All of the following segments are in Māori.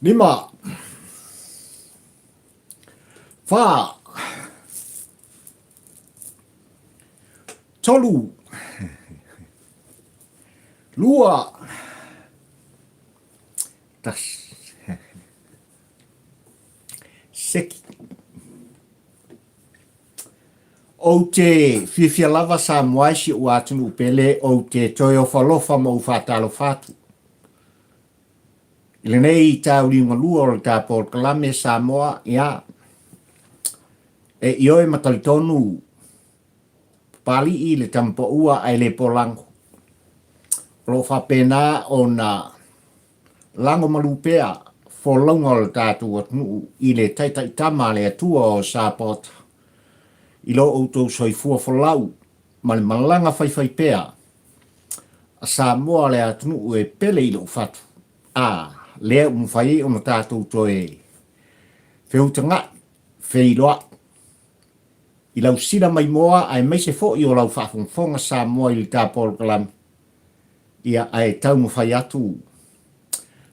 Lima, fa, tolu, lua, tas, seki. O te whiwhia lava sa moaisi o atunu pele o te toi o whalofa mo whatalo whatu. Ile nei tau ringa lua o ta por kalame sa moa ia. E ioe matalitonu pali i le tampo ua ai le polango. Lo whapena o na lango malupea wholonga o tātu atunu i le taita itama le atua o sa pota. I lo outou soifua whalau, ma le malanga whaiwhai pea, a sa moa le atunu e pele i lo whatu. Lea umwhai o na tātou to e whiutanga, whiroa. I lau sira mai moa ai meise fo i o lau whawhongwhonga sa moa i le tāpolo kalami. Ia ai tau mwhai atu,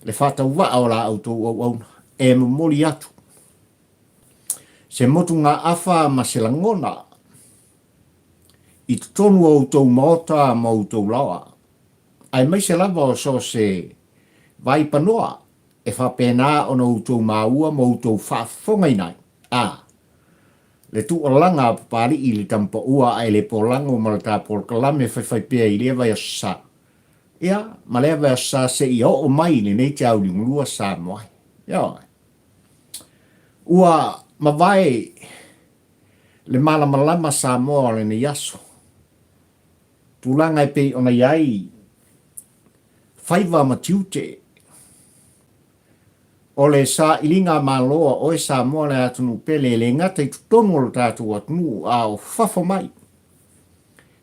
le whatau waa o la autou au auna, e mori atu. Se motu ngā awha ma se langona, i tonu o tau maota ma o tau lawa. Ai mai se lava o so se vai panoa, e whapena o na o tau Maua ma o tau whafonga inai. Le tu o langa pari i le tampa ua ai le polango ma le tāpol kalame whaiwhai pia i le vai o sa. Ia, ma le vai o sa se i o mai ni nei te au li ngulua sa moai. Ia, ua ma vai le malamalama sa moa le ni yaso. Tulanga e pei ona iai whaiva ma tiute. O le sa ilinga maloa o e sa moa le atunu pele le ngata i tutono le tātu atunu a o whafo mai.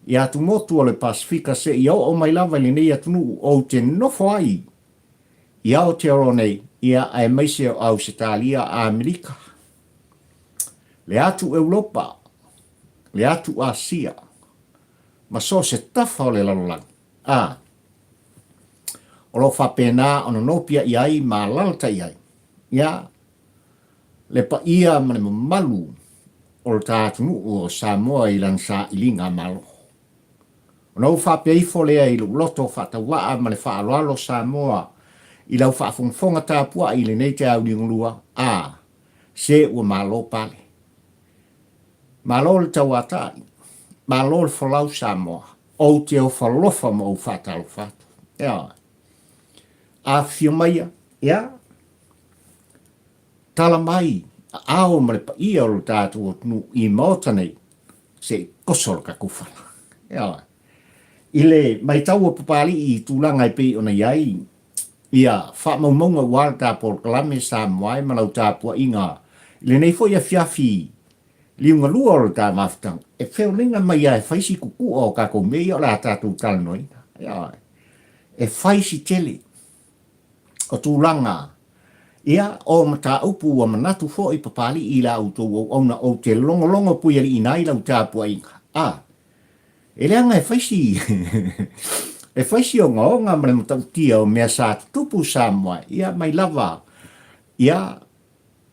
I atu motu o le Pasifika se i o mai lava le nei atunu o te nofo ai. I au te aro nei ia ai maise o Ausitalia a Amerika. Le atu Europa, le atu Asia, ma so se tafa o le lalolang. O lo whapena ona nopia i ai ma lalata i ai. Ia, le pa ia mane malu o le tātunu o Samoa i lan sa ilinga malo. O nau whapea i folea i loto whatawaa mane whaaloalo Samoa i lau whafongfonga tāpua i le nei te au lingulua. Se ua malo pale. Malo le tauatai, malo le whalau Samoa, o te o whalofa mo o whatalo whatu. Ia, a whiumaia, ia, tala mai, a ao mare pa ia o tātu o tunu i maota nei, se kosoro ka kufala. Ia, ile mai tau o papali i tūlanga i pei ona iai, ia, wha maumaunga wāra tāporo kalame sa moai malau tāpua inga, ile nei fo ia fiafi, liunga lua o tā maftang, e whiulinga mai ia e whaisi kuku o kako mei o la tātu talanoi. Ia, e whaisi tele, o tūlanga, ia o mata upu o manatu fo i papali i la autou o na o te longo puia i nai lau tāpua inga. E leanga e whaisi, e whaisi o ngaonga mare matautia o mea sa tupu sa moa, ia mai lava, ia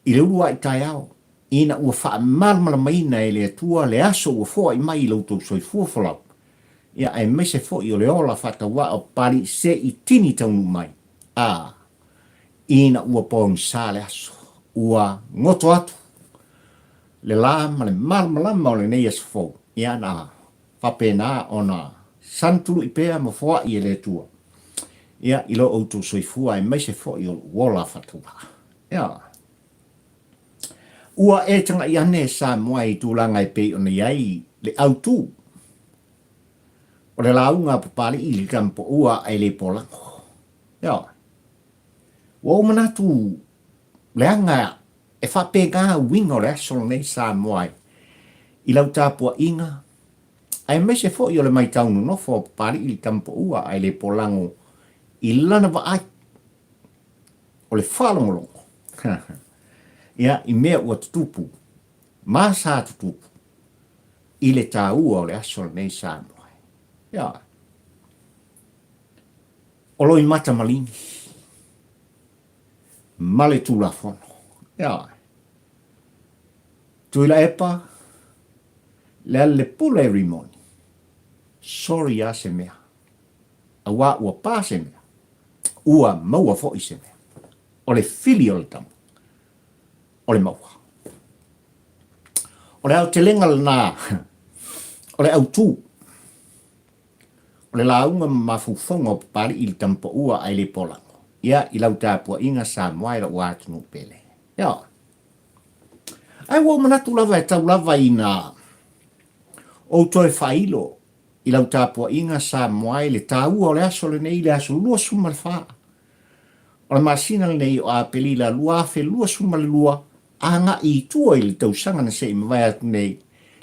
i leurua i tai au, ina ua wha marmara maina e le atua le aso ua fo i mai lautou soi fuafalau. Ia ai mese fo i o le ola whatawa o pari se i tini taunu mai. Ina ua pōng sa le aso, ua ngoto atu, le la ma le marmalama o le nei aso fo, ia na whapena o na santulu i pēa ma fua i le tua. Ia ilo outou soifua ai mese fo i o wola whatawa. Ia, ua e tanga i ane sa moa i tūlanga i pei o na iai le autu. O le launga papali i le kampo ua ai le polango. Ia, wa o manatu leanga e whapega wingo le asolo nei sa moai. I lau tāpua inga, ai mese fo i o le mai taunu no fo pari i tampo ua ai le polango i lana wa ai o le whalongolongo. Ia i mea ua tutupu, maa sa tutupu, i le tā ua o le asolo nei sa moai. Ia, o Loimata Maligi. ma le tulafono. Ia. Tui la epa, le pule rimoni. Sorry a se mea. A wā ua pā se mea. Ua maua fo i se mea. O le fili o le tamu. O le maua. O le au te lenga na. O le au tū. O le launga mafufonga o pari i le tampo ua ai le polango. Ia i lau tāpua inga sa moaira ua atunu pele. Ia. Ai wau manatu lava e tau lava i na o toi whailo i lau tāpua inga sa moai le tāua o le aso le nei le aso lua suma le whaa. O le masina le nei o a peli la lua fe lua suma le lua a nga i tua i le tausanga na se i mawai atu nei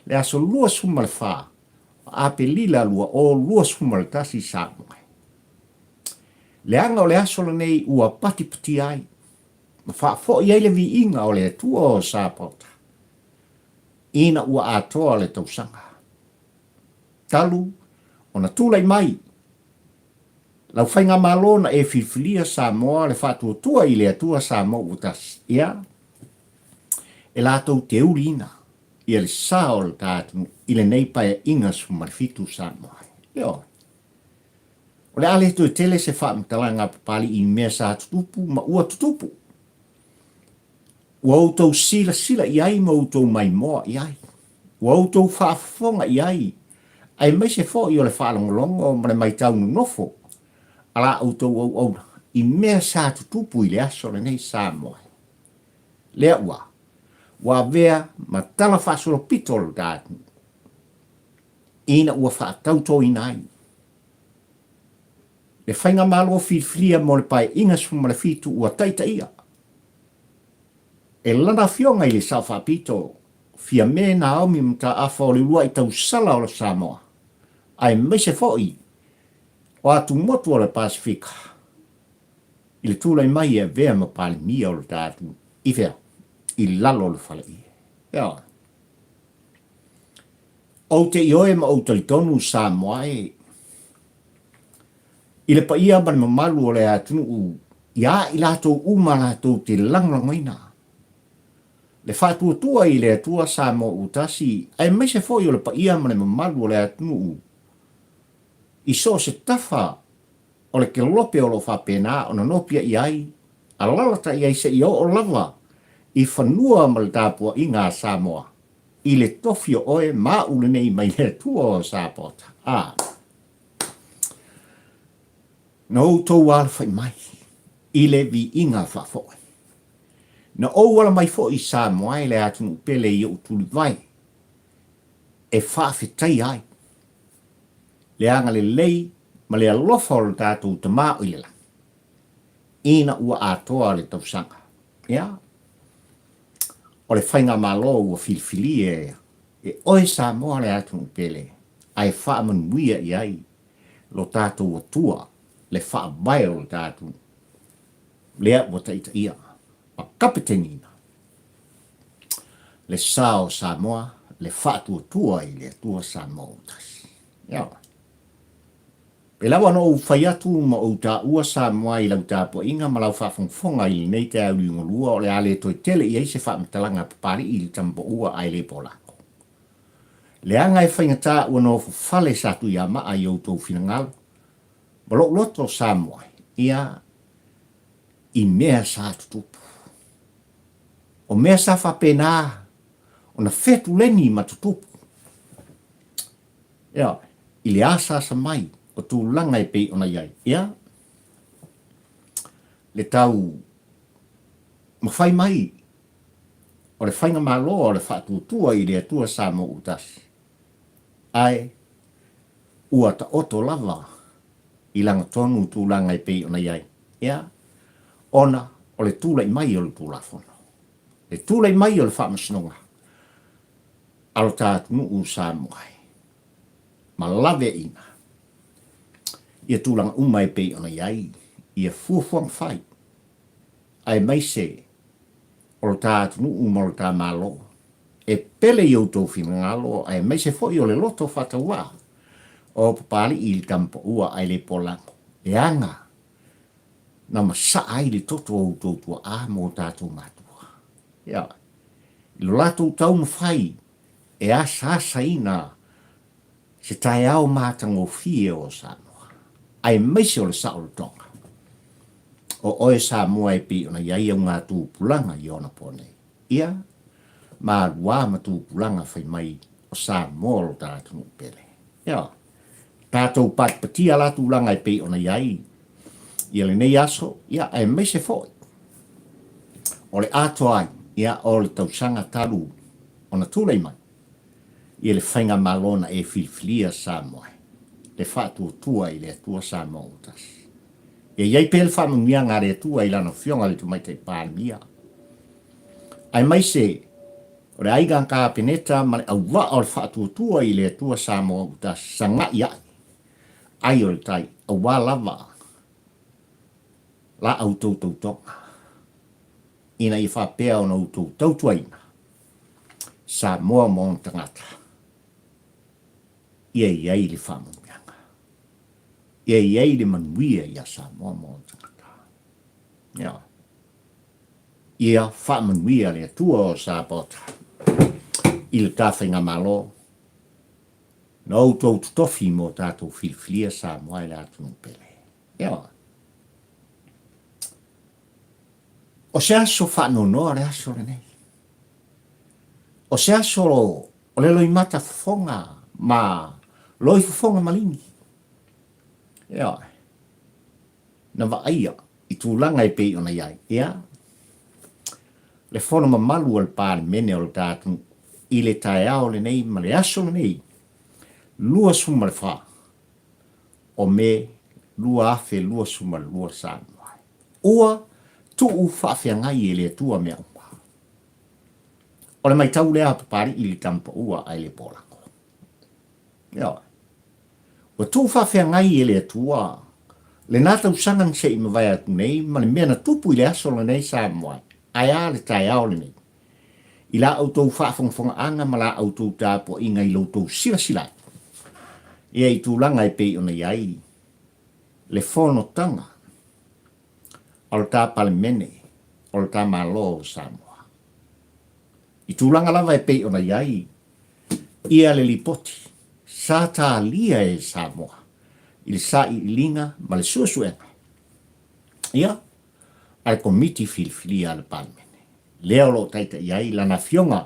le aso lua suma le whaa. A peli la lua o lua suma le tasi sa moai. Le anga o le aso le nei ua pati pati ai. Ma wha fo i le vi inga o le tua o sa pauta. Ina ua atoa le tausanga. Talu, o na tūlai mai. Lau whainga malona e whiwhilia sa moa le whātua tua i le atua sa moa utas. Ia, e lātou te urina. Ia le sao le tātunu i le neipa e inga sumarifitu sa moa. Ia. O le ale tu tele se whaamtalanga papali i mea sa tutupu ma ua tutupu. Ua outou sila i ai ma outou mai moa i ai. Ua outou whaafonga i ai. Ai mai se fo i o le whaalongolongo ma le mai taunu nofo. Ala outou au au. I mea sa tutupu i le aso le nei sa moa. Lea ua. Ua vea ma tala whaasolo pitol dātu. Ina ua whaatauto i nai. Le whainga malo whiwhiria mo le pai inga suma le fitu ua taita ia. E lana fionga i le sa whapito, fia me na aumi mta afa o le lua i tau sala o le Samoa. Ai meise foi, o atu motu o le Pasifika. I le tūlai mai e vea ma pali mia o le tātu, i vea, i lalo le whale i. Ia. O te ioe ma o talitonu Samoa e, i le paia mani mamalu o le atunu u, ia i lato uma lato te langlangoina. Le whātua tua i le atua sa mo utasi, ai mai se foi o le paia mane mamalu o le atunu u. I so se tafa o le ke lope o lo whapena o na nopia i ai, a lalata i ai se i o lava, i whanua ma le tāpua i ngā Samoa, i le tofio oe ma ule nei mai le atua o Sapota. Na o tau alfa i mai, i le vi inga whafoe. Na o wala mai fo i Samoa i le atunu pele i o tuli vai. E whawhetai ai. Le anga le lei, ma le alofa o le tātou te mao i le lang. Ina ua atoa le tausanga. Ia? O le whainga malo ua filifili e oe Samoa le atunu pele. Ai whaamanuia i ai. Lo tātou o tua, le whaabai o le tātou. Lea ua taita ia. A kapetenina. Le sao Samoa, le whātua tua i le tua Samoa utasi. Ia. Pe lawa no whai atu ma o tā ua Samoa i lau tāpua inga ma lau whawhongfonga i nei te au liunga lua o le ale toi tele i eise whaamtalanga papari i le tampo ua ai le polako. Le anga e whainga tā ua no whale satu i ama ai o tau whinangalo. Ma lo loto Samoa, ia i mea sa tutupu. O mea sa whapena, o na whetu leni ma tutupu. Ia, i le asa sa mai, o tū langa i pei ona iai. Ia, le tau, ma whai mai, o le whainga malo o le whatutua i le atua sa mo utasi. Ai, ua ta oto lava, i langa tonu tū langa i pei ona iai. Ia, ona, o le tūlai mai o le Tulafono. Le tūlai mai o le whaamasnonga. Alo tātu nuu Samoa. Ma lave ina. Ia tūlanga umai pei ona iai. Ia fuafuang whai. Ai mai se. O le tātu nuu ma le tā malo. E pele i autou whinangalo. Ai mai se foi o le loto whataua. O papali i le tampo ua ai le polango. E anga. na masa ai le toto o toto a mo tātou matua. Ia, ilo lato tau mawhai, e asa ina se tai au mātango fie o Samoa. Ai meise o le sa o le tonga. O oe Samoa e pi ona iai au ngā tūpulanga i ona pone. Ia, ma rua ma tūpulanga whai mai o Samoa o tātou pele. Ia, tātou pat patia la tūlanga e pi ona iai. Ia le nei aso, ia ai meise foi. O le ato ai, ia o le tausanga talu, ona tūlei mai. Ia le whainga malona e filfilia Samoa. Le whātua tua i le atua Samoa utas. Ia iai pēle whamungia ngā le atua i lana whionga le tumai te pāmia. Ai meise, o le aiga ka peneta ma le au wa o le whātua tua i le atua Samoa utas sanga ia. Ai o le tai, au wa lava. La au tau tonga. Ina i whapea o na utou tau tuaina. Samoa mo tangata. Ia iai le whamungianga. Ia iai le manuia ia Samoa mo tangata. Ia. Ia whamanuia le atua o Sabota. I le tāwhinga malo. Na utou tutofi mo tātou filfilia Samoa i le atunu pele. Ia. O se aso whanonoa le aso le nei. O se aso o le loimata fonga ma loi fonga malini. Ia. Na waaia i tūlanga i pei ona iai. Ia. Le fono ma malu al pāre mene o le tātu i le tae ao le nei ma le aso le nei. Lua suma le wha. O me lua afe lua suma lua sānua. Ua tu whawhia ngai e le tua mea umpa. O le mai tau lea papari i le tampa ua ai le polako. Ia. O tu whawhia ngai e le tua. Le nata usangan se i mawai atu nei, ma le mea na tupu i le aso le nei sa mwai. Ai a le tai ao le nei. I la autou whawhongwhonga anga ma la autou tāpo i ngai lautou sila silai. Ia i tūlanga i pei ona iai. Le whono tanga. O le tā palemene, o le tā malo o Samoa. I tūlanga lava e pei ona iai, ia le lipoti, sa tā lia e Samoa, i le sa i linga ma le suasuenga. Ia, ai komiti filfilia le palemene. Leo lo taita iai lana fionga,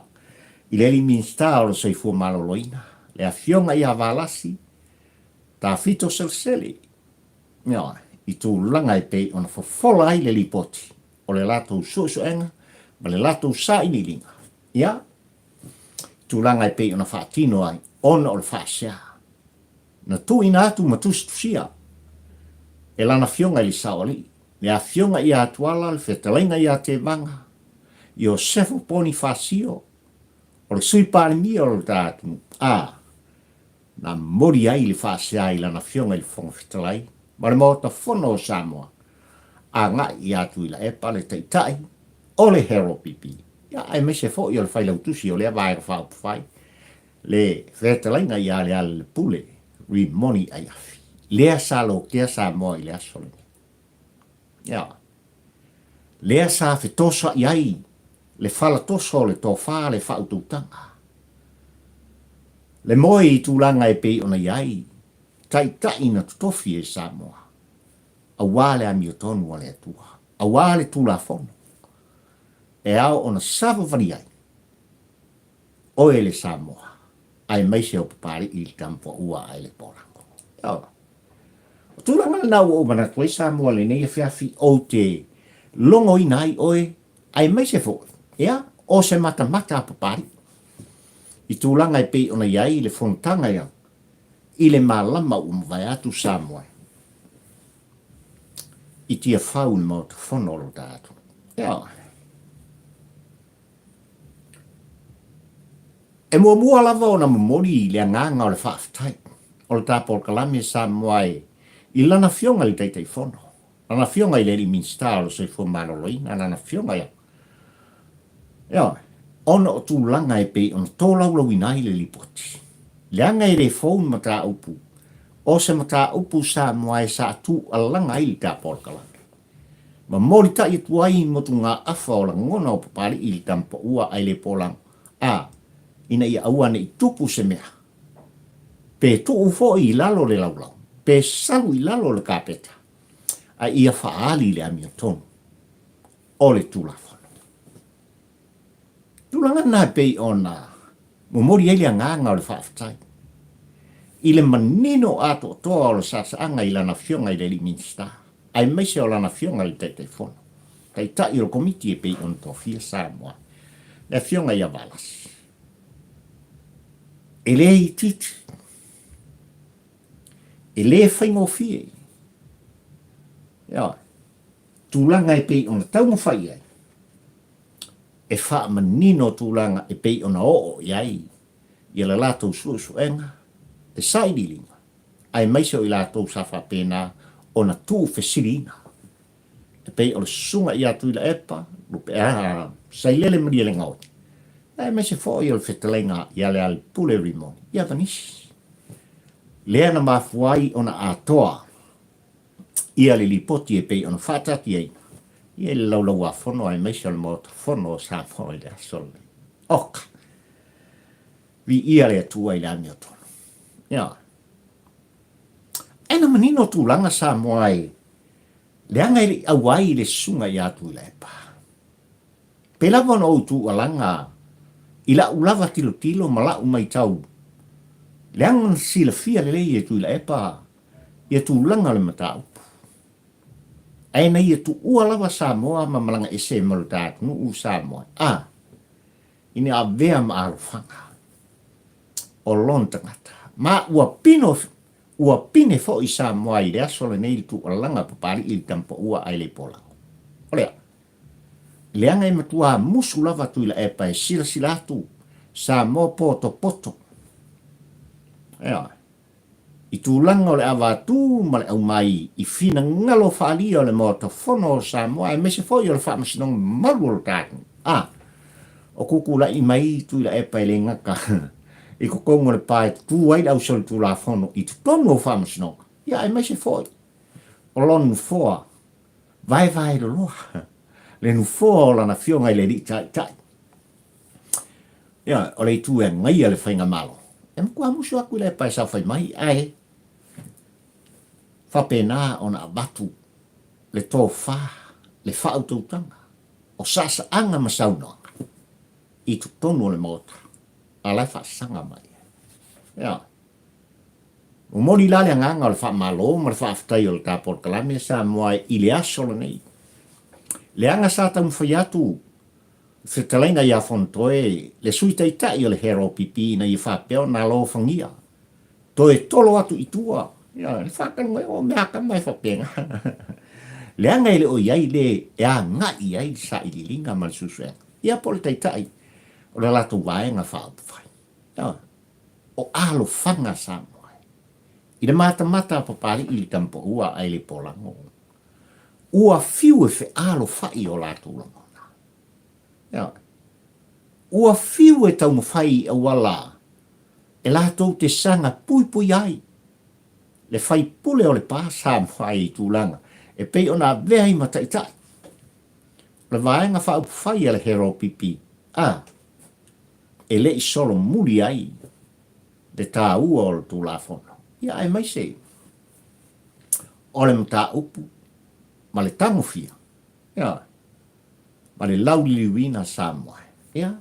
i le liminsta o le soifua maloloina, le a fionga i avalasi, tā fito selseli. Ia, i tūlanga i pei ona whafola ai le lipoti o le latou suasuenga ma le latou sa inilinga. Ia, tūlanga i pei ona whaatino ai ona o le whaasea. Na tu ina atu matustusia e lana fionga i li saoli. Le a fionga i atuala le whetalainga i a te manga i o sefo poni whaasio o le sui pāremia o le tātunu. Na mori ai le whaasea i lana fionga i le whonga whetalai. Ma le mota fono o Samoa, a ngā i atu i la epa le teitai, o le hero pipi. Ia, ai me se fo i o le whailau tusi o le avaira whao pwhai. Le whetalainga i ale ale le pule, ri moni ai afi. Lea sa lo kia Samoa i le asolene. Ia, lea sa whetosa i ai, le whala toso le tōwha le whaututanga. Le moe i tūlanga e pei ona i ai, tai na tutofi e Samoa. A wale a miotonu wale atua. A wale Tulafono. E au ona sawa vani ai. O ele Samoa. Ai maise o papari i tampo ua ai le porango. Ia. Tūlanga le nau o mana koe Samoa le nei whiawhi o te longo i nai oe ai maise fo. Ia. O se mata a papari. I tūlanga i pei ona iai le fontanga ia. I le malama vai atu Samoa. I tia whau ni mau te whanoro tātu. Ia. E mua lava o na mamori i le nganga o le whaafitai. O le tāpol kalame Samoa i lana fionga li teitei whono. Lana fionga i le li minsta o se fo maloloina. Lana fionga ia. Ia. Ona o tūlanga e pei ona tōlaulau inai le lipoti. Leanga i re phone mata upu. O se mata upu Samoa e sa tu alanga i ta porkala. Ma mori ta i tuai mo tu ngā awha o la ngona o papali i tampa ua ai le polang. Ina i aua ne i tupu se mea. Pe tu ufo i lalo le laulau. Pe salu i lalo le kapeta. A ia faali le amia tonu. O le tulafono. Tulanga nā pei o nā. Mo mori eile nganga o le whaafatai. I le manino ato toa o le sasaanga i lana fionga i le minista. Ai meise o lana fionga i te fono. Kai ta i o komiti e pei on to fia Samoa. Le fionga i a valas. E le i titi. E le whaingo fie. Ia. Tūlanga e pei on tau mo whai ai. E wha manino tūlanga e pei on a o iai. I la lātou suenga. E saidilinga. Ai meise o i lātou safa pēnā o na tū whesirina. E pei o le sunga i atu i la epa. Lupe sailele maria le ngau. Ai meise fo i o le whetalenga i ale al pule rimoni. Ia vanisi. Lea na mafuai o na atoa. Ia le lipoti e pei o na whataki ei. Ia le laulau a whono ai meise o le mota whono o sa whoi le asole. Oka. Vi ia le atua i le ami o tono. Ia. Ena manino tūlanga sa moai. Leanga i le awai le sunga i atu i le epa. Pelawa na o tu alanga. Ila ulava tilo ma la umai tau. Leanga sila fia le lei e tu ila epa. Ia tūlanga le matau. Aina ia tu ua lava Samoa ma malanga e se malutat nu u Samoa. Ini a vea ma arufanga. O lon tangata. Ma ua pine fo i Samoa i rea sole nei tu alanga papari i tampa ua ai le pola. Olea. Leanga e matua musu lava tu ila epa e sila silatu. Samoa poto. Ea. I tūlanga o le awatu ma le au mai i fina ngalo whaalia o le mota whono o Samoa e mese fo i o le whaamasinong malu o le tātu. O kukula i mai tu ila epa i le ngaka. I kukongo le pae tu ai au soli Tulafono i tu tonu o whaamasinong. Ia e mese fo i. O lonu foa. Vai lo loa. Le nu foa o lana fionga i le li tai. Ia o le tu e ngai le whainga malo. E mkua musu aku le pae sa whai mai ai. Whapena o na abatu. Le tō wha. Le whautautanga. O sasa anga masaunanga. I tu tonu o le mota. A lai whaasanga mai. Ia. O mori lale anganga o le wha malo. Ma le wha aftai o le tāpor kalame sa moai i le aso le nei. Le anga sa tau mwhaiatu. Whetalaina ia fontoe. Le suita i tai o le hero pipi na i whapeo na lo whangia. Toe tolo atu i tua. Ia, le whakango e o mea ka mai whapenga. Le anga ele o iai le e a ngai ai sa i li linga ma le susue. Ia pole tai. O le latu vaenga whaapawhai. Ia. O alo whanga sa moai. I le mata papari i li tampo ua ai le polango. Ua fiu e fe alo whai o latu langona. Ia. Ua fiu e tau mawhai a wala. E lātou te sanga pui ai. Le whai pule o le pāsa mwhai i tūlanga. E pei o nā vea i mataitai. Le vaenga whau whai a le hero pipi. E le i solo muli ai. Le tā ua o le Tulafono. Ia ai mai se. O le mta upu. Ma le tamofia. Ia. Ma le lauliliwina Samoa. Ia.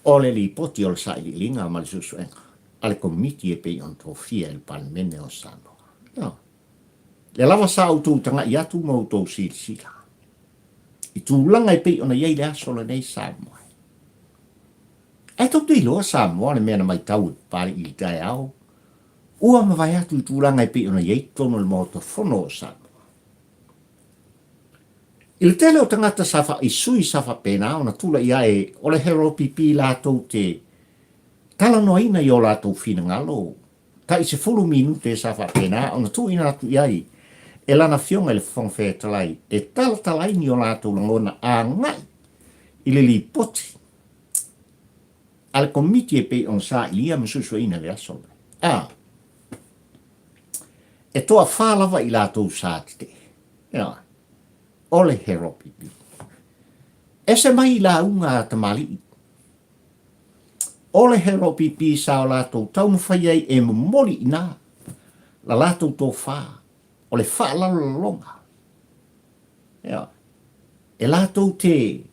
O le li poti o le saili linga ma le susuenga. Ale komiti e pei on trofia il palmene o Samoa. Ia. Le lava sa autou tanga i atu ma autou sila. I tūlanga i pei ona iei le aso le nei Samoa. E tau te iloa Samoa le mea na mai tau pari i tae au. Ua ma vai atu i tūlanga i pei ona iei tono le mota whono o Samoa. I le tele o tangata safa i sui safa pena o na tula ia e o le hero pipi lātou te tala no ina i o lātou whina ngalo. Ta i se fulu minute safa pena o na tu ina atu iai e lana fionga le whangwhea talai e talai ni o lātou langona a ngai i le li poti. Ale komiti e pei on sa ilia masusu ina le asole. E toa whālawa i lātou sātite. Ia. ole hero pipi. Ese mai la unga tamali. Ole hero pipi sa o lato tau mwhaiai e mori ina. La lato tō whā. Ole wha longa. Yeah. E lato te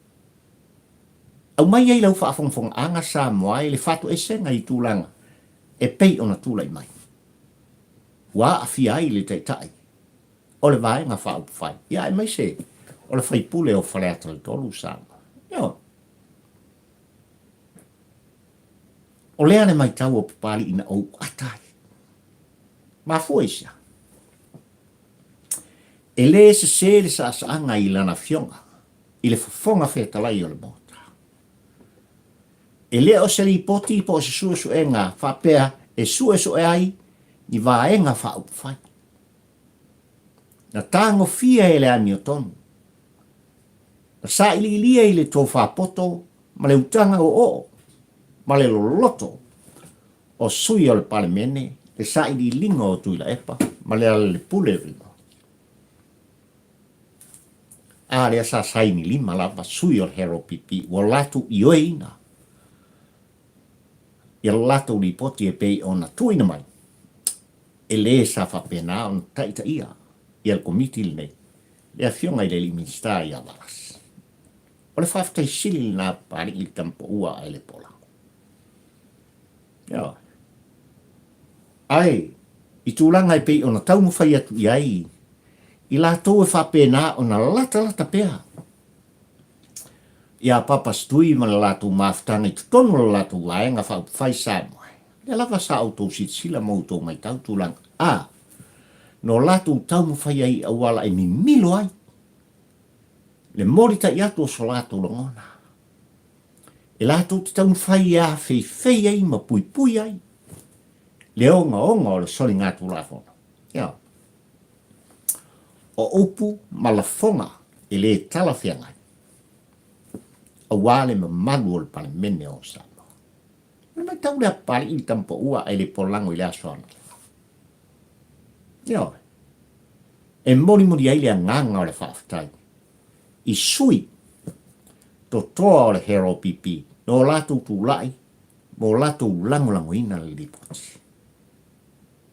au mai ai lau whaafongfong anga sa moai le whatu e senga i tūlanga. E pei ona tūlai mai. Wa awhi ai le teitai. O le vai ngā whaupu whai. Ia e mai se. O le whai pule o whaleata le tolu sāma. Ia. O lea le mai tau o pupali ina o atai. Ma fuesia. E le se le sa anga i lana fionga. I le fonga whetalai o le mota. E le o se li poti po se su e ngā whapea e su e ai ni vaenga whaupu whai. Na tango fia e le ani o tonu. Na sa ili lia i le tō whapoto, ma le utanga o, ma le loloto, o sui o le pale mene, le sa ili linga o tuila epa, ma le ale le pule ringo. A lea sa saini lima lava sui o le hero pipi, o latu i oeina. Ia latu li poti e pei o na tuina mai. E le sa whapena o na taita ia. Ia le komiti le nei. Lea fionga i le li minsta i avalas. O le whaftai sili na pari i tampo ua ai le pola. Ia. Ai, i tūlanga i pei o na tau mwhai atu i ai. I la tau e whapena o na lata pea. Ia papa stui ma le latu maftanga i tutonu le latu waenga whai sa moe. Le lava sa auto sit sila mauto mai tau tūlanga. No latu tau mwhai ai awala e mi milo ai. Le morita i atu o so latu longona. E latu te tau mwhai a fei ai ma pui ai. Le onga o le soli ngā Tulafono. Ia. O upu ma la fonga e le talawhiangai. Awale ma magu o le pale mene o sa. Le mai tau lea pari i tampo ua ai le polango i le asoana. Ia. E mori ai le nganga o le whaafatai. I sui to toa o le hero pipi no latu tūlai mo latu langolangoina le lipoti.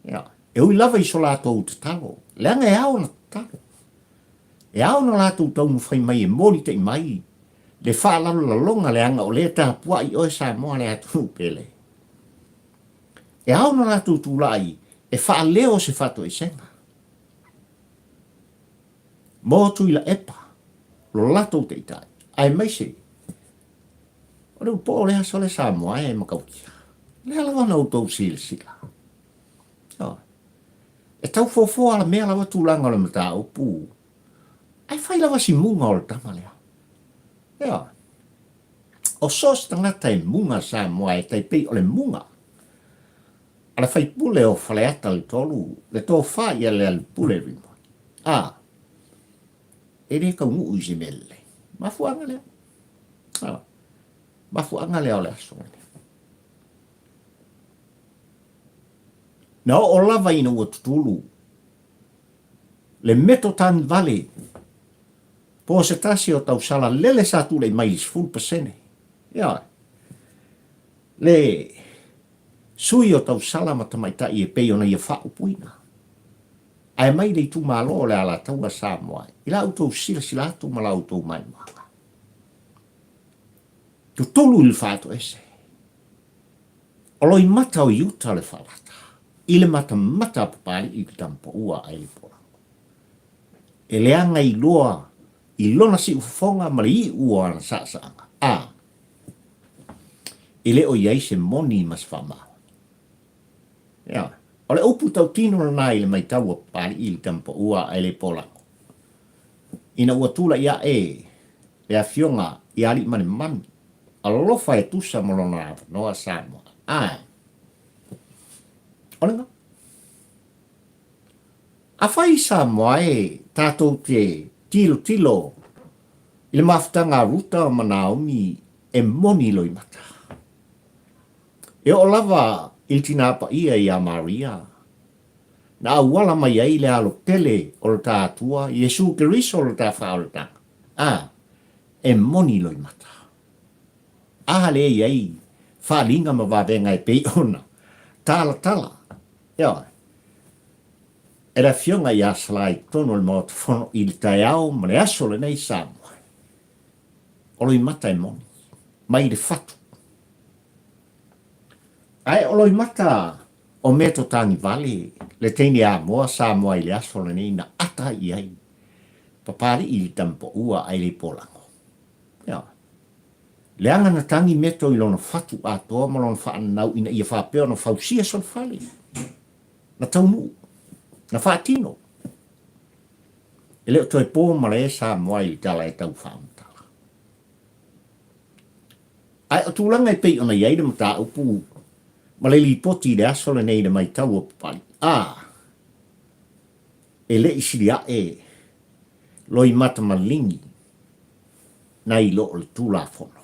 Ia. E ui lava i so latu te talo. Leanga e ao na talo. E ao na latu tau mwhai mai e mori te mai. Le whaalaru la longa le anga o le tāpua i oe sa moa le atu pele. E au na latu tūlai e whaaleo se whato i senga. Mō tui la epa, lo lato te itai, ai maise. O reu po lea so le sa moa e makaukia. Le alawa na utou sila. E tau fofo ala mea lawa tūlanga le mata o pū. Ai whai lawa si munga o le tama lea. Ia. O sos tangata e munga sa moa e taipei o le munga. Ala whai pule o whaleata le tolu, le tō whai ale al pule rimo. E re kau ngu uzi mele. Mafuanga leo. Mafuanga leo le asone. Na o lava ina ua tutulu. Le Metotan Valley. Po se tasi o tau sala lele sa tu le mais full pasene. Ia. Le sui o tau sala matamaita i e pei ona i e whau puina. Ai mai le tu malo le ala tau a sa moai. Ila auto sila tu mala auto mai manga. Tu tolu il fato ese. O Loimata o Utah le falata. Ile mata papari i tampo ua ai le pola. E leanga i loa i lona si ufonga ma le i ua na saanga. Ile o iai se moni mas whama. Ia. O le upu tau tino na nai le mai tau a pari i le tampo ua ai le pola. Ina ua tula ia le a fionga i ali mani mani. Alofa e tusa molona noa Samoa. Olenga. A whai Samoa tātou te tilo i le maftanga ruta o Manaomi e moni Loimata. E o lava il tinapa ia i a Maria. Na wala mai ai le alo tele o le tātua, Iesu Keriso o le tā whaolata. E moni Loimata. Le ai, whalinga ma wawenga e pei ona. Tala. Ia, e la fionga i asalai tono le maot fono i le tai au, ma le aso le nei Samoa. O Loimata e moni. Mai le fatu. O Loimata o meto tangi vale, le teini a moa Samoa i le aso le nei na ata i ai. Papari i le tampo ua ai le polango. Ia. Le anga na tangi meto i lona fatu a toa ma lona whaanau ina ia whapeo na fausia sol fale. Na taunu. Na whaatino. E leo toi pō mara e Samoa i tala e tau whaamutala. O tūlanga e pei ona iai ma tā upu ma le li poti le aso le nei le mai tau o papali. E le isiri e Loimata Maligi na i lo le Tulafono.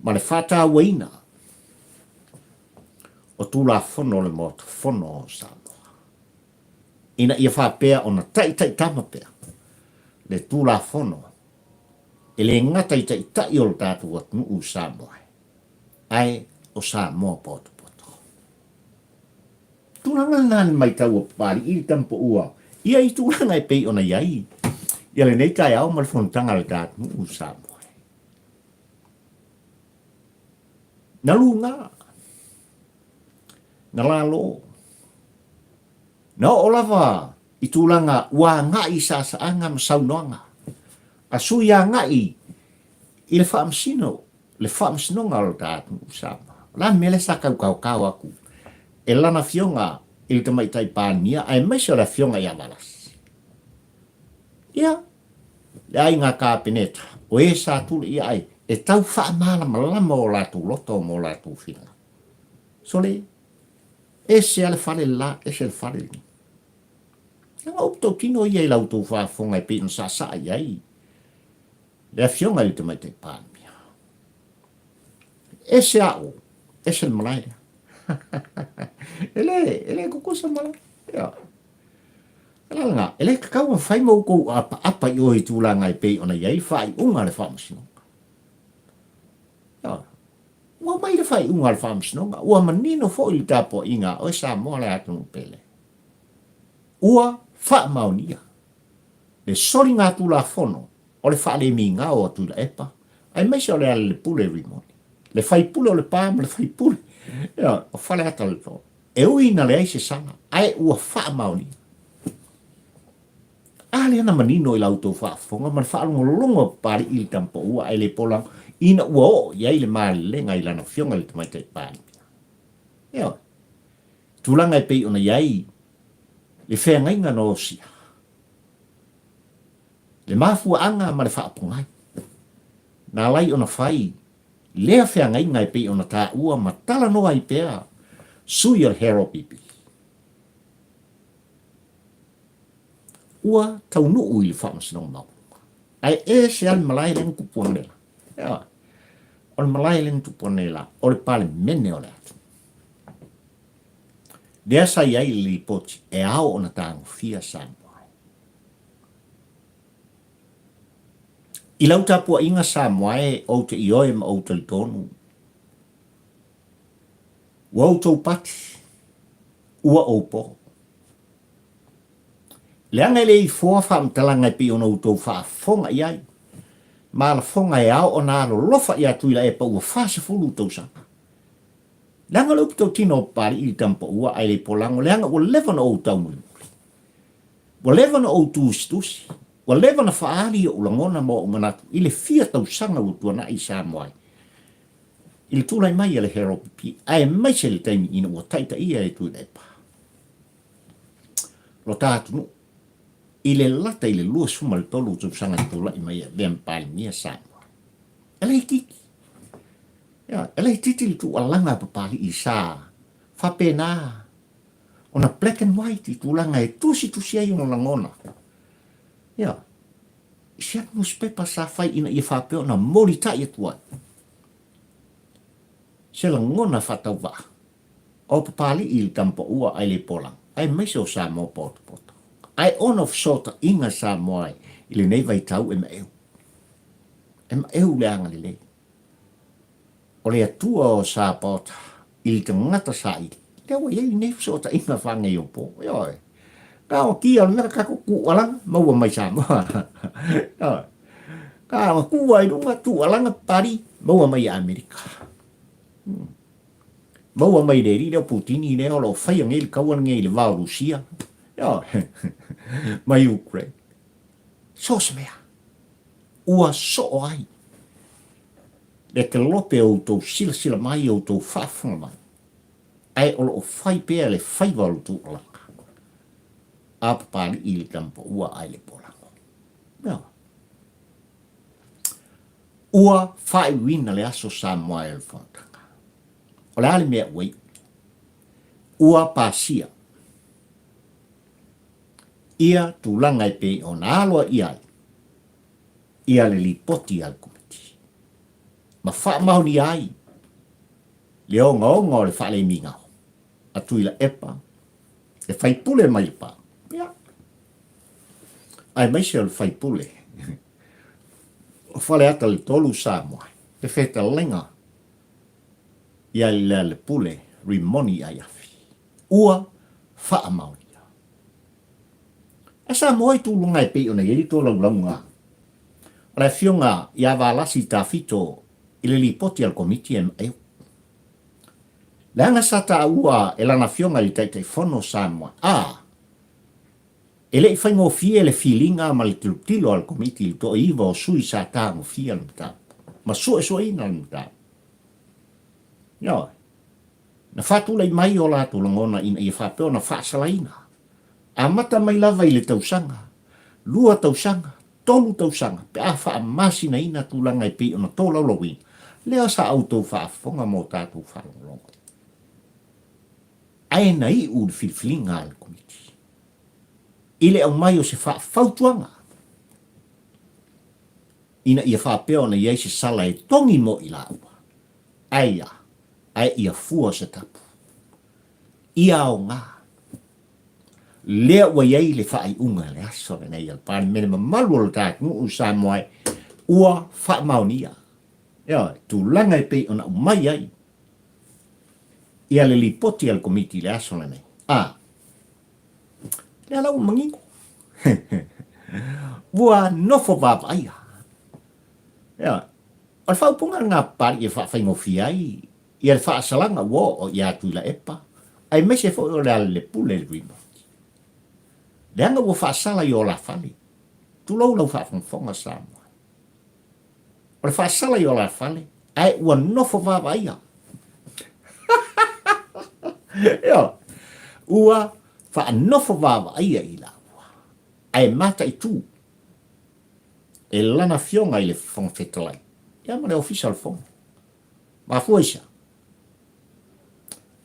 Ma le whata waina o Tulafono le moto fono o Samoa. Ina ia whapea o na tai tama pea. Le Tulafono. E le ngata i tai o le tātu at nuu Samoa. Ai o Samoa poto. Tūlanga nāni mai tau o pāri i tampo ua. Ia i tūlanga e pei ona iai. Ia le nei tai au ma le fontanga le tātu nuu Samoa. Na lunga. Na lalo. Na olava i tūlanga ua ngai sa saanga ma saunoanga. A suia ngai i le whaamsino. Le whaamsinonga o tātu Samoa. La mele sa kau aku. E lana fionga i le tamaitai pānia, ai maise o la fionga i amalas. Ia, le ai ngā kāpeneta, o e sa tūle i ai, e tau whaamala malama o lātu loto mo lātu whina. So le, e se ale whare la, e se le whare li. Nga upto kino i ai lautu whaafonga i pēn sa i ai. Le fionga i le tamaitai pānia. E se au, e se le malaira. ele kukusa mala. Ya. Alanga, ele kakau fai mo ko apa yo i tūlanga i pei ona iai fai unga le whamasino. Ya. Ua mai le fai unga le whamasino. Ua manino fo i tapo inga o Samoa le atu pele. Ua wha maunia. Le sori ngā Tulafono o le wha le minga o atu la epa. Ai meise o le ale le pule rimoni. Le fai pule o le pāma le fai pule. Ja, o fale ata le to. E ui na le aise sanga, ai ua wha mauni. Ale ana manino i lauto wha fonga, man wha alungo longo pari i tampo ua ai le polang, ina ua o, iai le maa lenga i lana fionga le tamaitai pari. Eo, tūlanga e pei ona iai, le whea ngainga no osia. Le mafua anga ma le wha apungai. Nā lai ona whai, lea whea ngainga e pei ona tā ua ma tala noa i pēa sui o hero pipi. Ua tau nuu i le whaamasinong mau. Ai se al malai len kuponela. Ea, o le malai len kuponela, o le pale mene o le atu. Lea sa iai li poti e ao ona tāngu fia Samoa. I lau tapua inga Samoa o te ioe ma o te tonu. Ua o tau pati. Ua o po. Leanga le i fua whaamtalanga pi ona o tau whaafonga iai. Ma la fonga e ao o naro lofa i atu ila e pa ua whaase fulu tau sanga. Leanga le upitau tino pari i tampa ua ai le polango. Leanga ua levana o tau muli. Ua levana o tusi. Wa lewa na whaari o ulangona mo o manatu i le fia tau sanga o tuana i Samoa. I le tūlai mai le hero pipi, ai mai se le taimi ina ua taita ia e tū lepa. Lo tātunu, i le lata i le lua suma le tolu tau sanga tūlai mai le mpali mia Samoa. Elei titi. Ya, elei titi le tū alanga papali i sā. Whapena. Ona black and white i tūlanga e tusi ai o langona. Ya, siap newspaper sa fai ina ia whapeo na mori ta ia tuai. Se la ngona whatau wa. O papali i tampo ua ai le polang. ai mai se o Samoa poto. Ai ono sota inga Samoa i le nei vai tau e ma eu. E ma eu le anga le. O le atua o sa pota i te ngata sa i. Te awa iei nei sota inga whanga i o po. Ioi. Ka o kia o nera kako kualang maua mai Samoa. Ioi. Ka o kua i runga tu alanga pari maua mai Amerika. Maua mai le rira Putini le o lo whai ngei le kawan ngei le vau Rusia. Ioi. Mai Ukraine. So se mea. Ua so ai. Le te lope o tau sila mai o tau whaafunga mai. Ai o lo whai pēr le whai walu tu alanga. Apapari i le tampa ua ai le polango. Ioi. Ua whai wina le aso Samoa e le whantanga. O le ale mea wei. Ua pasia. Ia tulanga e pe o na aloa ia. Ia le lipoti al komiti. Ma wha mauni ai. Le o ngao le wha le mingao. Atui la epa. Le whai pule mai le pa. Ia. Ai mai se le whai pule. O whale ata le tolu Samoa. Le wheta lenga. Ia le pule. Rimoni ai afi. Ua wha mauni. E Samoa i tūlunga e pe o na ieri tō launga. O le fionga i awalasi ta fito i le lipoti al komiti e eu. Le anga sata ua e lana fionga i Tulafono Samoa. E le i whaingo fie le filinga ma le tilo al komiti i to iwa o sui sa ta mo fia al mta. Ma so ina al mta. Ioi. Na whatu lei mai o la tūlangona ina i whapeo na whaasalaina. A mata mai lava i le tausanga. Lua tausanga. Tolu tausanga. Pe a wha masina ina tūlanga i pe ona tō laulawin. Lea sa auto whaafonga mo tātou whalonga. Ai na i u le filfilinga al komiti. Ile au mai o se whaafautuanga. Ina ia whaapeo na iei se sala e tongi mo i la ua. Ai ia fua se tapu. Ia o ngā. Lea ua iei le whaai unga le aso le nei al pāri mene mamalu o le tāku u Samoa ua wha maunia. Ia, tu langa e pei ona umai ai. Ia le lipoti al komiti le aso le nei. Lea lau mangingo. Ua nofo vava aia. Ia, o le whaupunga ngā pāri e whaingofi ai. Ia le whaasalanga wo o ia tui la epa. Ai mese fo o le ale le pule le rimo. Le anga ua whaasala i o la whale. Tulau lau whaafonga Samoa. O le whaasala i o la whale. Ai ua nofo vava ia. Ia. Ua whaanofo vava ia i la ua. Ai mata i tū. E lana fionga i le whangwhetalai. Ia ma le official fonga. Ma fuisa.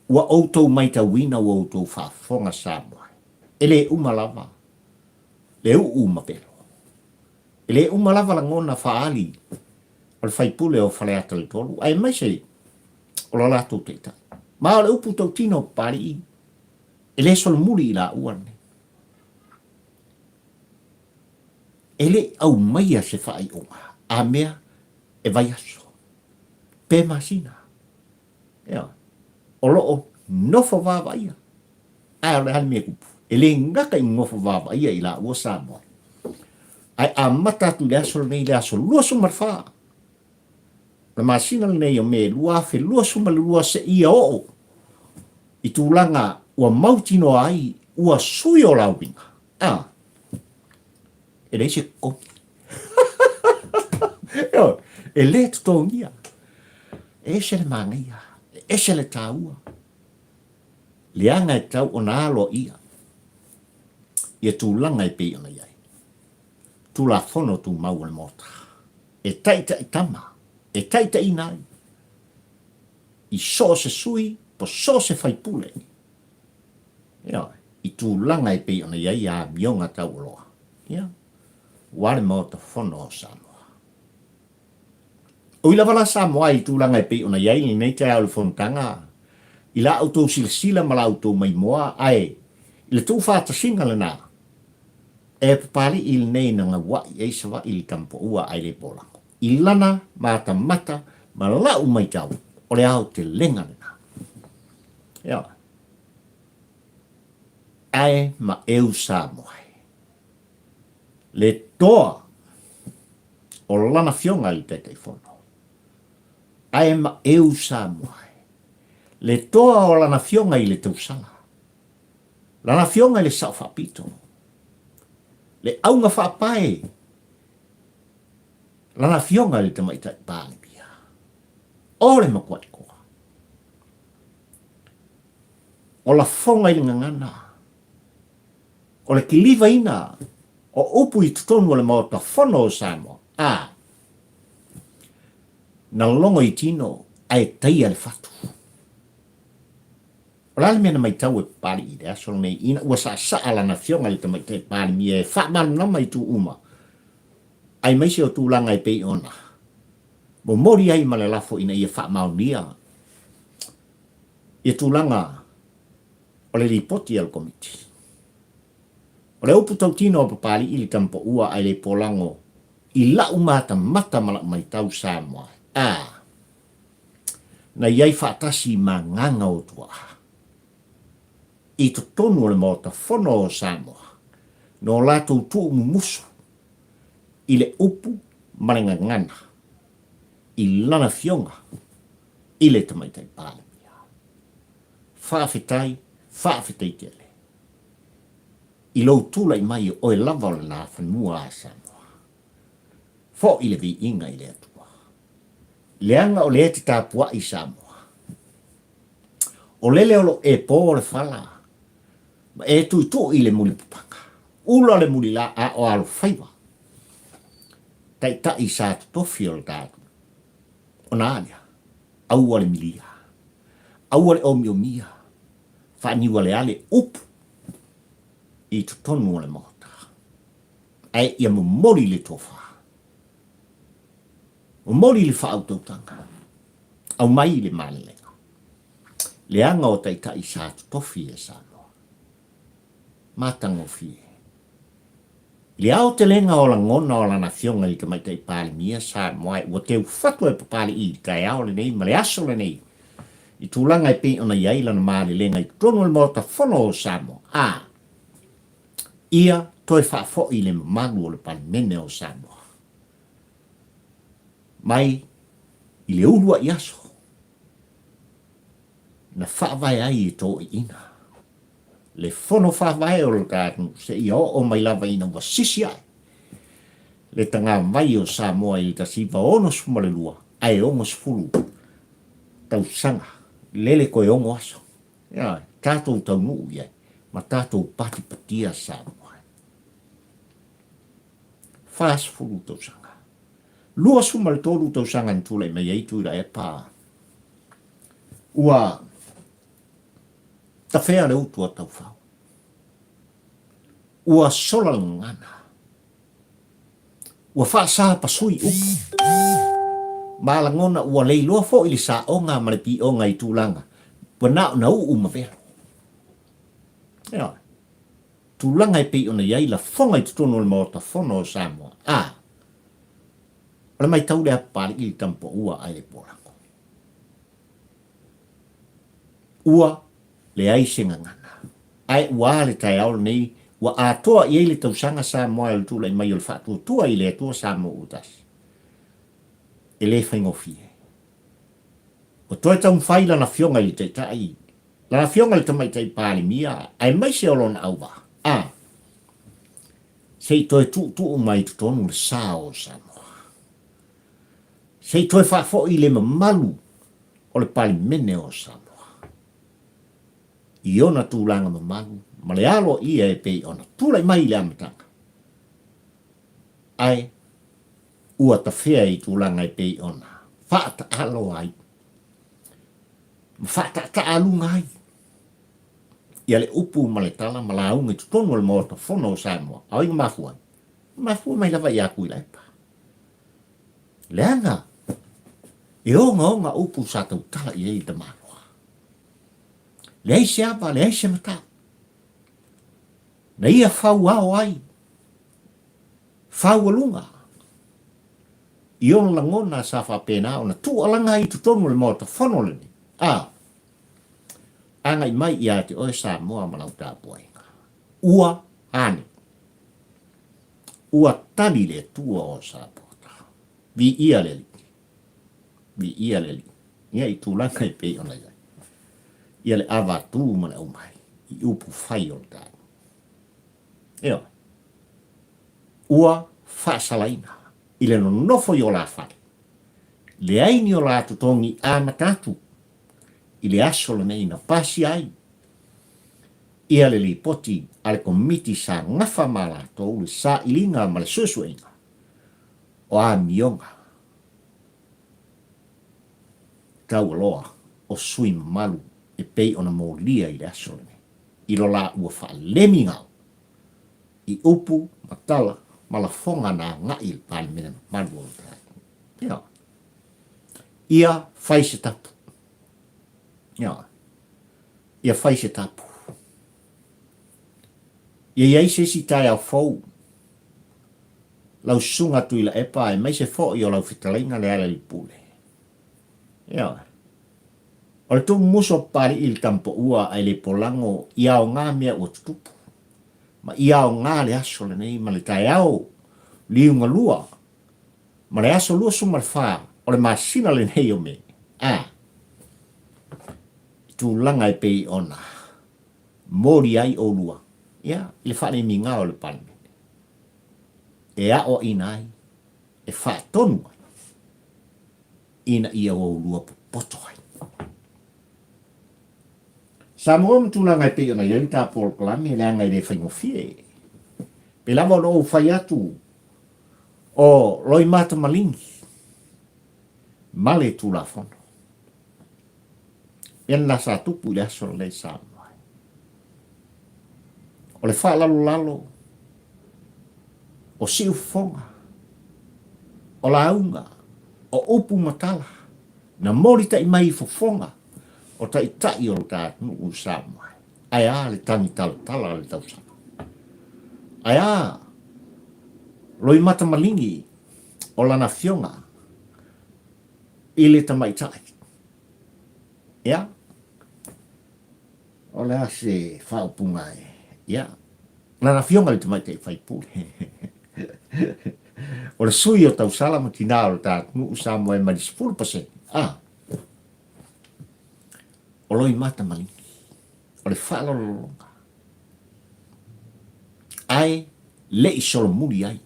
Ua outou maita wina ua outou whaafonga Samoa. Ele umalava. Le umapelo. Ele umalava la ngona faali. O le whaipule o whale ata le tolu. Ai mai se o la lato teita. Ma o le upu tau tino pari i. Ele sol muri i la uane. Ele au maia se whai unga. A mea e vai aso. Pe masina. Ea. O loo nofo vava ia. Ai o le hali mea kupu. Ele ngaka i ngofo vava ia i la ua Samoa. Ai a mata tu le aso nei le aso lua sumar wha. Le masina nei o me lua fe lua sumar lua se ia o. I tūlanga ua mautino ai ua sui o la winga. E rei se komi. E le tutongia. E se le mangia. E se le taua. Le anga e tau o na alo ia. Ia tūlanga i pei ona iai. Tulafono tu Maua le mota. E taita i tama. E taita i nai. I so se sui, po so se whaipule. Ia, i tūlanga i pei ona iai a mionga tau loa. Ia, wale mota fono o Samoa. O ila wala Samoa i tūlanga i pei ona iai ni nei te au le fontanga. I la auto silsila ma la auto mai moa ai. Le tu fata singa le na. E pali il nei na nga wa i eisa wa ili tampo ua ai le polango. I lana mata mata ma lau mai tau. O le au te lenga le na. Ia. Ai ma eu sa moai. Le toa o lana fionga i te fono. Ai ma eu sa moai. Le toa o lana fionga i le tausanga. Lana fionga i le sao whapito. Le aunga whapae. Lana fionga i le tamaita i pāle pia. O le makwai koa. O la fonga i le ngangana. O le kiliva ina. O upu i tutonu o le maota fono o Samoa. Na longo i tino ai taia le fatu. O la mena mai tau e pari i le aso nei ina ua sa ala na fionga le tamai te pari mi e whaamanu na mai tu uma. Ai maise o tūlanga i pei ona. Mo mori ai ma le lafo ina i e whaamau nia. I tūlanga o le ripoti al komiti. O le upu tau tino o papari i le tampo ua ai le polango i lau mata mata malak mai tau Samoa. Na iai whaatasi ma nganga o tua. I to tonu o le mota fono o Samoa. No lato tu musu. I le upu marenga ngana. I lana fionga. I le tamaitai pāle. Whaafetai tele. I lou tūlai mai o e lava o le la whanua a Samoa. Fo i le vi inga i le atua. Leanga o le eti tāpua i Samoa. O lele olo e pō o le whala. Ma e tui tō i le muli pupanga. Ula le muli la a o alu whaiwa. Tai ta i sa tofi o le tātu. O nā alia. Aua le milia. Aua le omi o mia. Whaaniwa le ale upu. I tutonu o le mota. Ai ia mo mori le tofa. O mori le whaautautanga. Au mai le malelenga. Le anga o tai tai sa tofi e Samoa. Matango fie. Le au te lenga o la ngona o la na fionga i te mai tai pāle mia Samoa. Ua teu whatu e papāle i kai au le nei, ma le aso le nei. I tūlanga i pe ona iai lana malelenga i tonu le mota fono o Samoa. Ia toi whaafo i le malu o le palemene o Samoa. Mai i le ulua i aso. Na whaavai ai i tō i ina. Le fono whaavai o le tātunu se i o mai lava ina wa sisi ai. Le tanga mai o Samoa i ta siva ono suma le lua. Ai ongo sfulu. Tau sanga. Lele koe ongo aso. Ia, tātou tau nuu iai. Ma tātou pati patia Samoa. Fast fulu tau sanga. Lua suma le tōru tau sanga ni tūlei mai eitu ira e pā. Ua ta whea le utua tau whau. Ua sola ngana. Ua wha saa pasui upu. Malangona ua leiloa fo ili sa onga ma le pi onga i tūlanga. Ua na uma vero. Ia. Tūlanga i pei ona iai la fonga i tutono le maota fono o Samoa. Ola mai tau lea pari i tampo ua ai le polango. Ua le ai senga ngana. Ai ua le tai aolo nei, ua atoa i le tausanga Samoa i le tūla i mai o le whaatua tua i le atua Samoa utas. E le whaingofie. O toi tau mwhai lana fionga i te tai. Lana fionga i tamai tai pāli mia, ai mai se olona auwa. Sei toi tu mai tutonu le sao Samoa. Sei toi whaafo i le mamalu o le pali mene o Samoa. I ona tūlanga mamalu, ma le alo ia e pei ona tūlai mai le amatanga. Ai, ua ta whea i tūlanga e pei ona. Whaata alo ai. Whaata ta alunga ai. Ia le upu ma le tala, ma la aunga i tutonu le mota fono o Samoa. Au inga mafua. Mafua mai lava i aku i laipa. Leanga. E onga upu sa tau tala i ei te manoa. Le ai se apa, le ai se mata. Na ia fau ao ai. Fau alunga. Ion langona sa whapena ona tu alanga i tu tonu le mota whanole ni. Angai mai ia te oe sa moa malau tāpua inga. Ua ane. Ua tali le tua o sa pota. Vi ia le li. Vi ia le li. Ia i tūlanga i pe ona ia. Ia le awa tū mana umai. I upu whai o tā. Eo. Ua whaasalaina. I le no nofo i o la whare. Le aini o la tutongi a matatu. I le aso le nei na pasi ai. Ia le li poti ale komiti sa ngafa mala tau le sa ilinga ma le susu inga. O a mionga. Tau aloa o sui malu e pei ona mo lia i le aso le nei. I lo la ua wha lemi ngau. I upu matala malafonga na ngai il pali mena malu o ta. Ia. Ia fai se tapu. Ia fai se tapu. Ia iai se si tai au fau. Lau sunga tui la epa e mai se fo i o lau fitalainga le ala li pule. Ia. O le tu muso pari il tampo ua ai le polango ia o ngā mea ua tutupu. Ma ia o ngā le aso le nei ma le tai au liunga lua. Ma le aso lua suma le wha o le masina le nei o me. Tu langa e pei ona. Mori ai o lua. Ia, le whane mi ngā o le palme. E a o inai. E wha tonu ai. Ina ia o lua poto ai. Sa moa tu langa e pei ona iau ta por klami le anga i le whaingofie. Pe lama no whai atu o Loimata Maligi. Male Tulafono. Ien la sa tupu le aso le sa mai. O le wha lalo. O siu fonga. O launga. O upu matala. Na mori ta i mai fofonga. O ta i tai o ta nuu sa mai. Ai a le tangi tala le tau sa. Ai a Loimata Maligi. O lana fionga. I le tamai tai. Ia. O le ase whaupunga e. Ia. Lana fionga le tamai tai whaipule. O le sui o tau salama tina o ta nuu sa moe ma 10%. O Loimata Maligi. O le whaalolonga. Ai le i solo muri ai.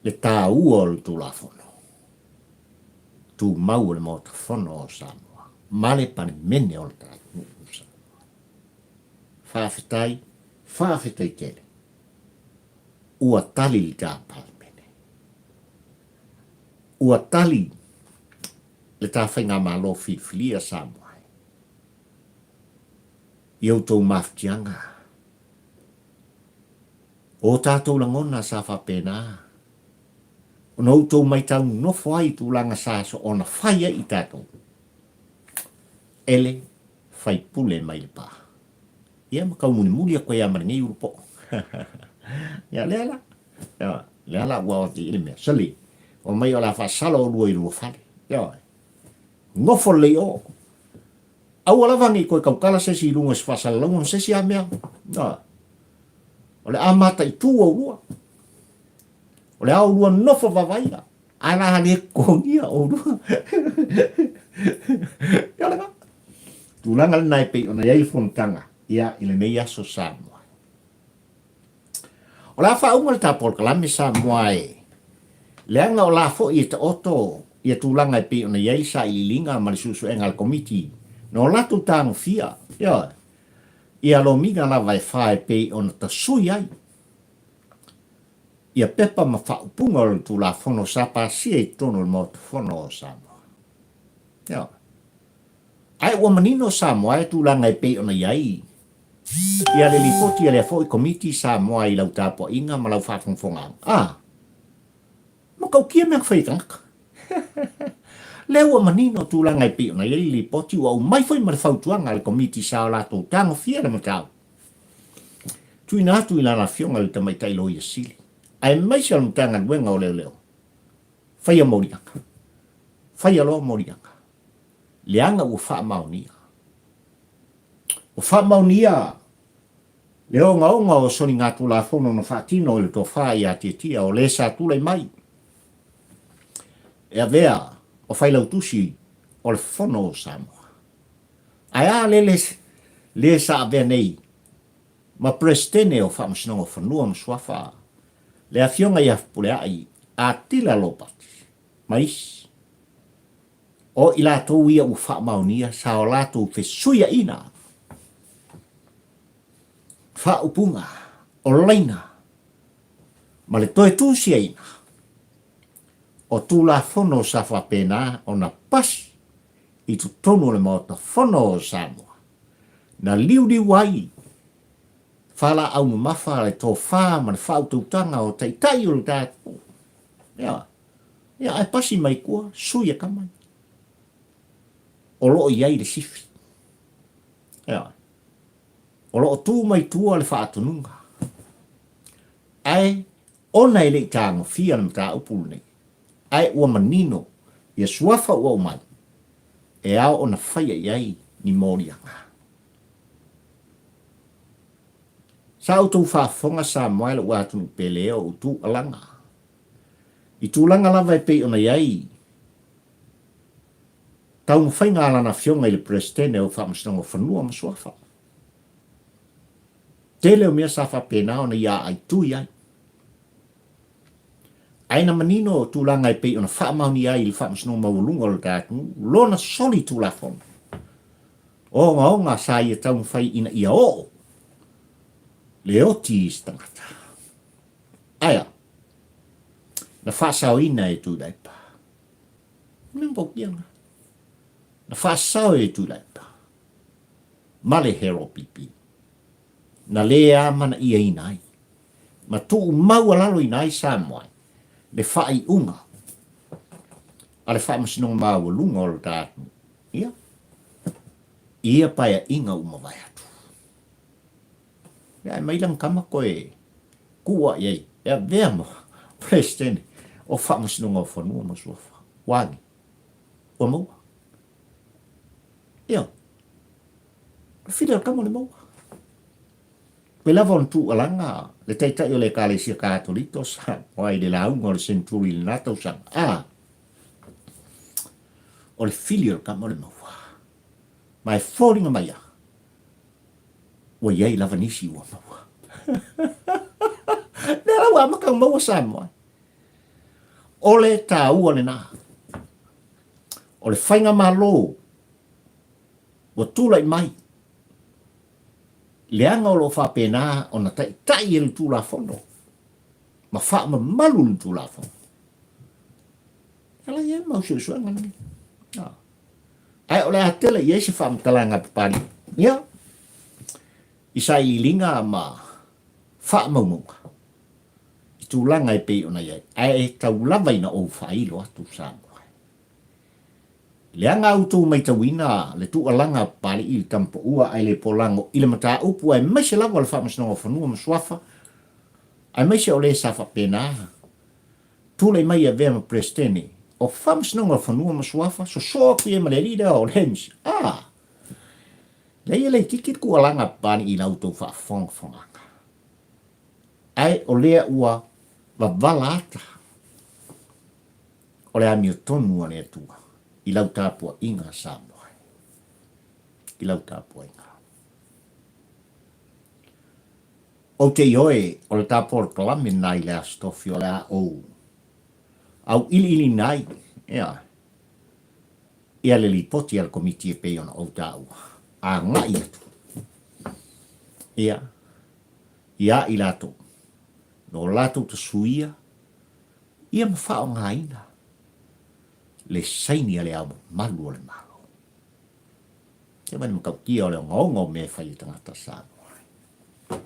Le tā ua o le Tulafono. Tu mau le mota fono o Samoa. Male pane mene o le tā nuu Samoa. Whawhetai kele. Ua tali li tā palmene. Ua tali le tā whainga malo filia Samoa. Iau tau maftianga. O tātou langona sa whapena. O nau tau mai tau nofo ai tu langa sa so ona whaia i tātou. Ele whai pule mai le pā. Ia makau muni a koe amara ngei urupo. Ia leala. Ia leala ua o te ilmea. Sali. O mai o la whasala o lua i lua whare. Ia. Ngofo lei o. Au alawangi koe kaukala sesi i lunga si whasala launga sesi a mea. Ia. O le amata i tū au lua. O le au lua nofo wawaia. Ana hane kongia au lua. Ia langa. Tūlanga le nai pei ona iai fontanga. Ia ile mei aso Samoa. O la whaunga le tāpol kalame Samoa e. Leanga o la fo i te oto. Ia tūlanga e pei ona iai sa i linga ma le susu enga le komiti. No latu tāngu fia. Ia. Ia lo minga la vai whae pei ona ta sui ai. Ia pepa ma whaupunga o le Tulafono sa pa sia i tono le motu fono o Samoa. Ia. Ai ua manino Samoa e tūlanga e pei ona iai. Ia le lipoti ia le fo i komiti Samoa i lau tāpua inga ma lau whafongfonga. Ma kau kia mea whaitangaka. Le ua manino tūlanga e pei ona iai lipoti ua umai fai ma le whautuanga le komiti sa o lato tango fia le matau. tuina la fionga le tamai tai lo ia sili. Ai mai sa mtanga wenga o leo. Faya morianga. Faya lo morianga. Leanga u fa maunia. O fa maunia. Leo nga o soni ngā tulafono no whaatino le to wha ia tia o le sa tula mai. E a vea o whailau tusi o le fono o Samoa. Ai a le sa a vea nei. Ma prestene o whaamasino o whanua mswafa. Le a fionga ia pule ai a tila lopati. Mais. O ila tau ia u whaamaunia sa o lato fe suia ina. Whaupunga o laina. Ma le toe tūsia ina. O Tulafono sa whapena o na pasi i tu tonu le mauta whono o Samoa. Na liuri wai. Whala au mafa le tō wha ma le whautautanga o taitai o le tātu. Ia. Ia ai pasi mai kua suia kamai. O loo iai le sifi. Ia. O loo tū mai tua le whaatununga. Ai, ona ele tāngo fia na mta upulu nei. Ai ua manino, ia suafa ua umai. E ao ona whaia iai ni morianga. Sa utou whaafonga sa moaila ua atunu peleo utu alanga. I tūlanga lava e pei ona iai. Tau mwhainga ala na fionga i le prestene o whaamasnongo whanua masuafa. Tele o mea sa whapena ona ia ai tu iai. Aina manino o tūlanga e pei ona whaamauni ai i whaamasnongo maulunga o le tātu. Lona soli Tulafono. O ngā sa ia tau mwhai ina ia o. Le oti stangata. Aia. Na whaasau ina e tu daipa. Nimbo kianga. Na whaasau e tu daipa. Male hero pipi. Na lea mana ia inai. Ma tuu maua lalo inai sa moai. Le whai unga. A le wha masinong maua lunga o le tātu. Ia. Ia paia inga umawai atu. Ia mai lang kama koe. Kua iei. Ia vea mo. Prestene. O wha masinong o whanua masuafa. Wangi. O maua. Ia. While kama le maua. Me lava on tu alanga. Le taitai o le kalesia katolito sa. Wai le launga o le senturi le natau sa. O le filial kama le maua. Mai fōringa mai a. Wa iei lava nisi ua maua. Nera wa makang maua sa moa. O le tā ua le nā. O le whainga malo. Wa tūlai mai. Leanga o lo whapena o na tai ele Tulafono. Ma wha malu le Tulafono. Ala ia mau suanga ni. Ai ole atele ia se wha mtalanga papari. Ia. Isa I linga ma wha maumunga. I tūlanga e pei ona iai. Ai e tau lava ina o whailo atu sa. Leanga auto mai tawina le tu alanga pali I tampo ua ai le polango I le mata upu ai mai se lava le whamasnonga whanua masuafa ai mai se o le safa pena tule mai a vea ma prestene o whamasnonga whanua masuafa so soa kui e malerida o lens leia le tikit ku alanga pali I lauto whaafonganga ai o lea ua wavala ata o le amio tonu ane atua I lau tāpua inga Samoa. I lau tāpua inga. O te ioe, o le tāpua kalame nai le astofi o le a ou. Au ili nai, ea. Ia le lipoti al komiti e pei ona o tāua. A ngai atu. Ia. Ia I lato. No lato ta suia. Ia mawhao ngā ina. Le saini ale au malu ole malo. Te mani makau kia ole ngongo me whai tangata Samoa.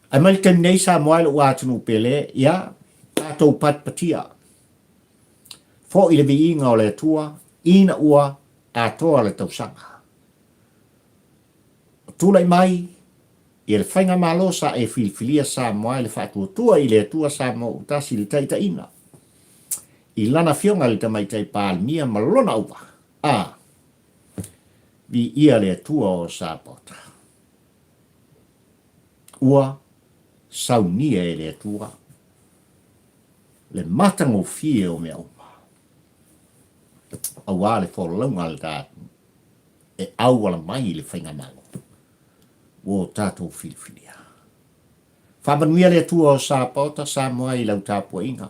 Ai mai tem nei Samoa le ua atunu pele, ia, tātou pat patia. Fo I le vi inga o le atua, ina ua atoa le tausanga. Tūlai mai, I le whainga malo sa e filifilia Samoa i le whaatua i le atua Samoa utasi le taitaina. I lana fionga le tamaitai pālimia malona upa. Vi ia le atua o Sapota. Ua saunia e le atua. Le matango fie o mea upa. Awa le wholaunga le tātu. E awala mai le whainga malo. O tātou filifilia. Whamanuia le atua o Sapota, Samoa i lau tāpua inga.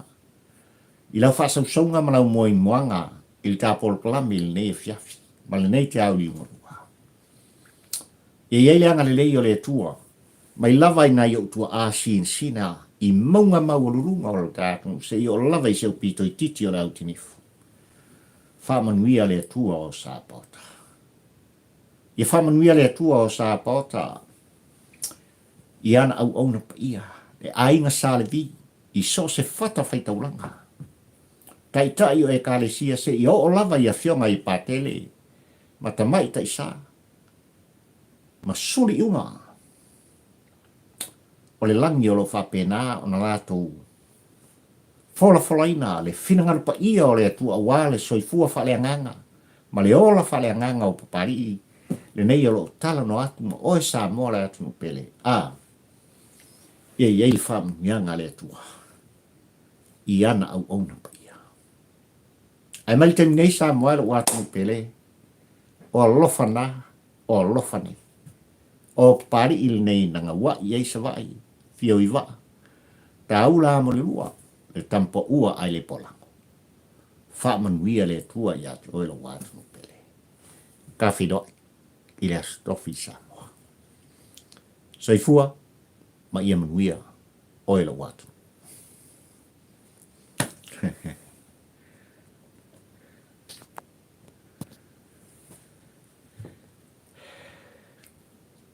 I lau whaasausonga manau moin moanga i le tāpolo kalami le nei e fiafi. Ma le nei te au i ngorua. E iei le anga le lei o le atua. Mai lava i nai o tua āsin sina i maunga maururunga o le tātou se i o lava i seu pito i titi o le autinifu. Whamanuia le atua o Sapota. I whamanuia le atua o Sapota i ana au auna pa ia. E ainga sale vi i so se whata whaitauranga. Tai o e kālesia se i o lava i a fionga i pātele. Ma ta mai tai sa. Ma suri unga. O le langi o lo whapena o na lātou. Fola ina le whinangara pa ia o le atua wale soifua whaleanganga. Ma le ola whaleanganga o papari. Le nei o lo tala no atu ma oe Samoa le atu no pele. Iei whamianga le atua. I ana au auna pa ia. Ai mali temi nei Samoa le watu no pele. O lofana, o lofane. O papari il nei nanga wa iei sa vai. Fio i wa. Ta ula mo le lua. Le tampo ua ai le polango. Whamanuia le atua i atu oe lo watu no pele. Kafi doi. I le astofi Samoa. Soifua. Ma ia manuia oe lo watu.